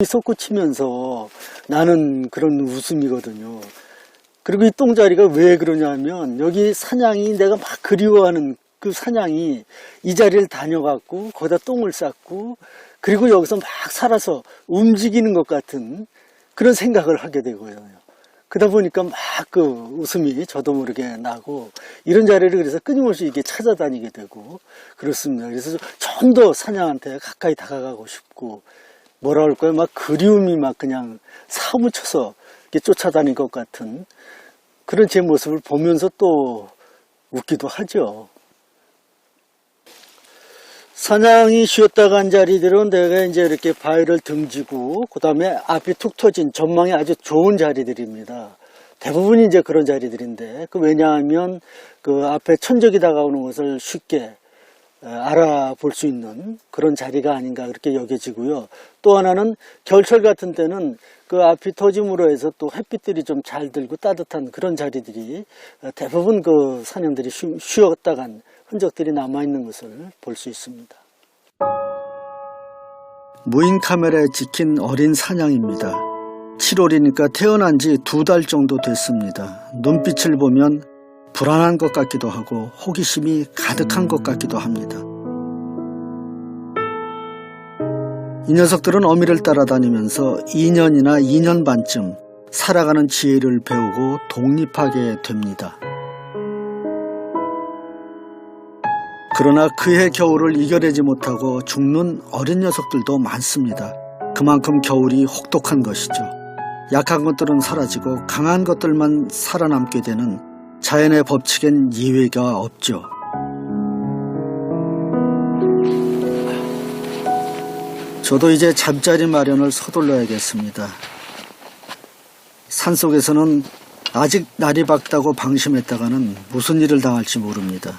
솟구치면서 나는 그런 웃음이거든요. 그리고 이 똥자리가 왜 그러냐면 여기 사냥이 내가 막 그리워하는 그 사냥이 이 자리를 다녀갖고 거기다 똥을 쌌고 그리고 여기서 막 살아서 움직이는 것 같은 그런 생각을 하게 되고요. 그러다 보니까 막 그 웃음이 저도 모르게 나고 이런 자리를 그래서 끊임없이 이렇게 찾아다니게 되고 그렇습니다. 그래서 좀 더 사냥한테 가까이 다가가고 싶고 뭐라 그럴까요? 막 그리움이 막 그냥 사무쳐서 이렇게 쫓아다닐 것 같은 그런 제 모습을 보면서 또 웃기도 하죠. 사냥이 쉬었다 간 자리들은 내가 이제 이렇게 바위를 등지고 그 다음에 앞이 툭 터진 전망이 아주 좋은 자리들입니다. 대부분이 이제 그런 자리들인데 왜냐하면 그 앞에 천적이 다가오는 것을 쉽게 알아볼 수 있는 그런 자리가 아닌가 그렇게 여겨지고요. 또 하나는 겨울철 같은 때는 그 앞이 터짐으로 해서 또 햇빛들이 좀 잘 들고 따뜻한 그런 자리들이 대부분 그 사냥들이 쉬었다 간 흔적들이 남아있는 것을 볼 수 있습니다. 무인 카메라에 찍힌 어린 사냥입니다. 7월이니까 태어난 지 2달 정도 됐습니다. 눈빛을 보면 불안한 것 같기도 하고 호기심이 가득한 것 같기도 합니다. 이 녀석들은 어미를 따라다니면서 2년이나 2년 반쯤 살아가는 지혜를 배우고 독립하게 됩니다. 그러나 그해 겨울을 이겨내지 못하고 죽는 어린 녀석들도 많습니다. 그만큼 겨울이 혹독한 것이죠. 약한 것들은 사라지고 강한 것들만 살아남게 되는 자연의 법칙엔 예외가 없죠. 저도 이제 잠자리 마련을 서둘러야겠습니다. 산속에서는 아직 날이 밝다고 방심했다가는 무슨 일을 당할지 모릅니다.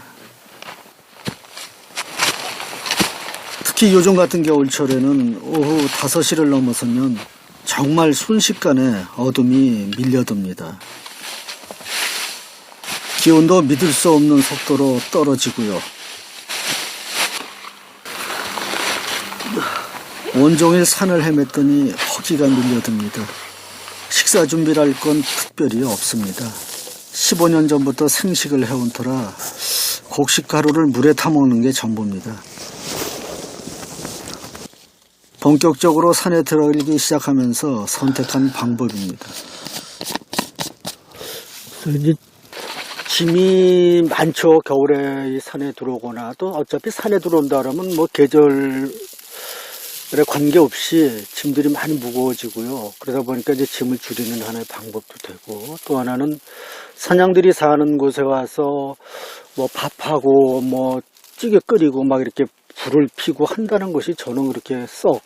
특히 요즘 같은 겨울철에는 오후 5시를 넘어서면 정말 순식간에 어둠이 밀려듭니다. 기온도 믿을 수 없는 속도로 떨어지고요. 온종일 산을 헤맸더니 허기가 밀려듭니다. 식사 준비를 할 건 특별히 없습니다. 15년 전부터 생식을 해온 터라 곡식 가루를 물에 타먹는 게 전부입니다. 본격적으로 산에 들어가기 시작하면서 선택한 방법입니다. 이제 짐이 많죠. 겨울에 이 산에 들어오거나 또 어차피 산에 들어온다 그러면 뭐 계절에 관계없이 짐들이 많이 무거워지고요. 그러다 보니까 이제 짐을 줄이는 하나의 방법도 되고 또 하나는 사냥들이 사는 곳에 와서 뭐 밥하고 뭐 찌개 끓이고 막 이렇게 불을 피고 한다는 것이 저는 그렇게 썩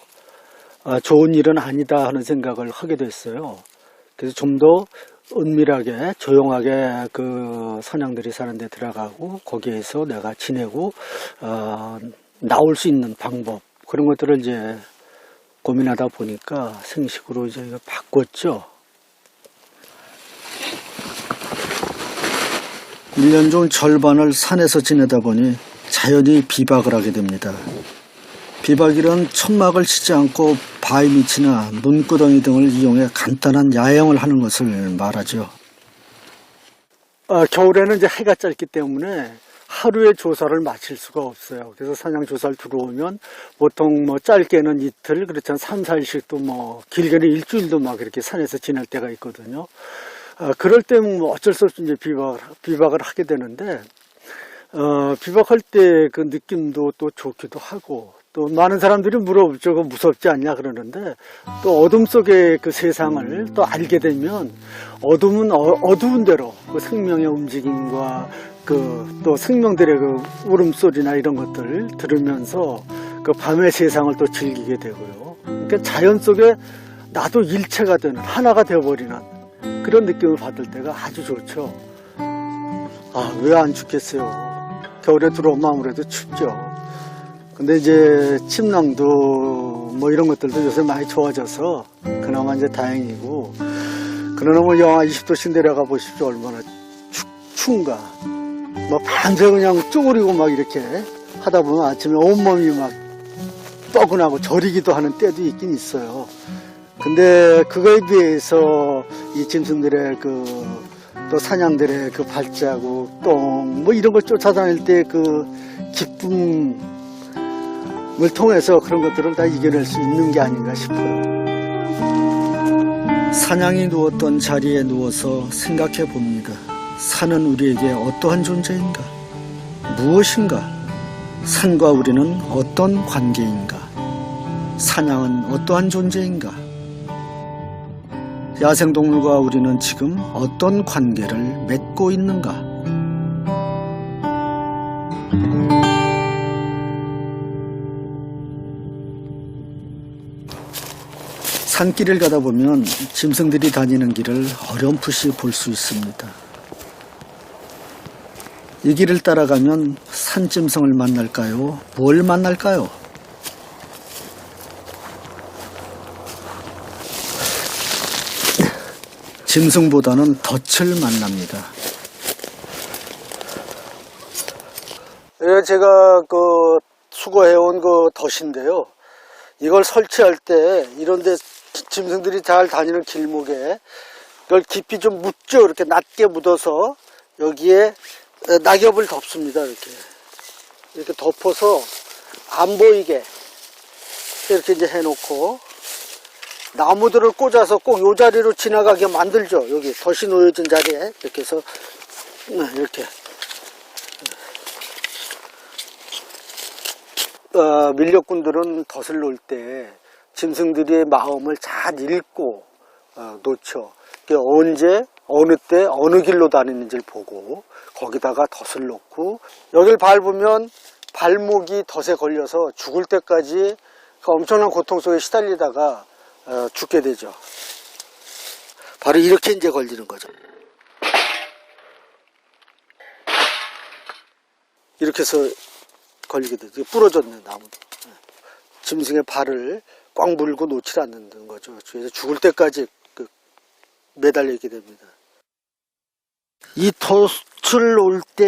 좋은 일은 아니다 하는 생각을 하게 됐어요. 그래서 좀 더 은밀하게 조용하게 그 사냥들이 사는 데 들어가고 거기에서 내가 지내고 나올 수 있는 방법 그런 것들을 이제 고민하다 보니까 생식으로 이제 이거 바꿨죠. 1년 중 절반을 산에서 지내다 보니 자연히 비박을 하게 됩니다. 비박이란 천막을 치지 않고 바위 밑이나 눈구덩이 등을 이용해 간단한 야영을 하는 것을 말하죠. 겨울에는 이제 해가 짧기 때문에 하루에 조사를 마칠 수가 없어요. 그래서 사냥 조사를 들어오면 보통 뭐 짧게는 이틀, 그렇지 않으면 3, 4일씩도 뭐 길게는 일주일도 막 이렇게 산에서 지낼 때가 있거든요. 그럴 때는 뭐 어쩔 수 없이 이제 비박을 하게 되는데, 비박할 때 그 느낌도 또 좋기도 하고, 또 많은 사람들이 물어보죠. 그거 무섭지 않냐 그러는데, 또 어둠 속의 그 세상을 또 알게 되면 어둠은 어두운 대로 그 생명의 움직임과 또 생명들의 그 울음소리나 이런 것들 들으면서 그 밤의 세상을 또 즐기게 되고요. 그러니까 자연 속에 나도 일체가 되는, 하나가 되어버리는 그런 느낌을 받을 때가 아주 좋죠. 왜 안 춥겠어요. 겨울에 들어오면 아무래도 춥죠. 근데 이제 침낭도 뭐 이런 것들도 요새 많이 좋아져서 그나마 이제 다행이고, 그러나 뭐 영하 20도씩 내려가 보십시오. 얼마나 추운가. 뭐 밤새 그냥 쪼그리고 막 이렇게 하다 보면 아침에 온몸이 막 뻐근하고 저리기도 하는 때도 있긴 있어요. 근데 그거에 비해서 이 짐승들의 또 사냥들의 그 발자국, 똥, 뭐 이런 걸 쫓아다닐 때 그 기쁨을 통해서 그런 것들을 다 이겨낼 수 있는 게 아닌가 싶어요. 사냥이 누웠던 자리에 누워서 생각해 봅니다. 산은 우리에게 어떠한 존재인가? 무엇인가? 산과 우리는 어떤 관계인가? 사냥은 어떠한 존재인가? 야생동물과 우리는 지금 어떤 관계를 맺고 있는가? 산길을 가다 보면 짐승들이 다니는 길을 어렴풋이 볼 수 있습니다. 이 길을 따라가면 산짐승을 만날까요? 뭘 만날까요? 짐승보다는 덫을 만납니다. 제가 수거해온 덫인데요. 이걸 설치할 때 이런데 짐승들이 잘 다니는 길목에 이걸 깊이 좀 묻죠. 이렇게 낮게 묻어서 여기에 낙엽을 덮습니다. 이렇게 덮어서 안 보이게 이렇게 이제 해놓고 나무들을 꽂아서 꼭 이 자리로 지나가게 만들죠. 여기 덫이 놓여진 자리에 이렇게 해서 이렇게 밀렵꾼들은 덫을 놓을 때 짐승들의 마음을 잘 읽고 놓죠. 언제 어느 때 어느 길로 다니는지를 보고 거기다가 덫을 놓고 여길 밟으면 발목이 덫에 걸려서 죽을 때까지 그 엄청난 고통 속에 시달리다가 죽게 되죠. 바로 이렇게 이제 걸리는 거죠. 이렇게 해서 걸리게 되죠. 부러졌네, 나무도. 짐승의 발을 꽉 물고 놓지 않는 거죠. 그래서 죽을 때까지 매달려 있게 됩니다. 이 덫을 놓을 때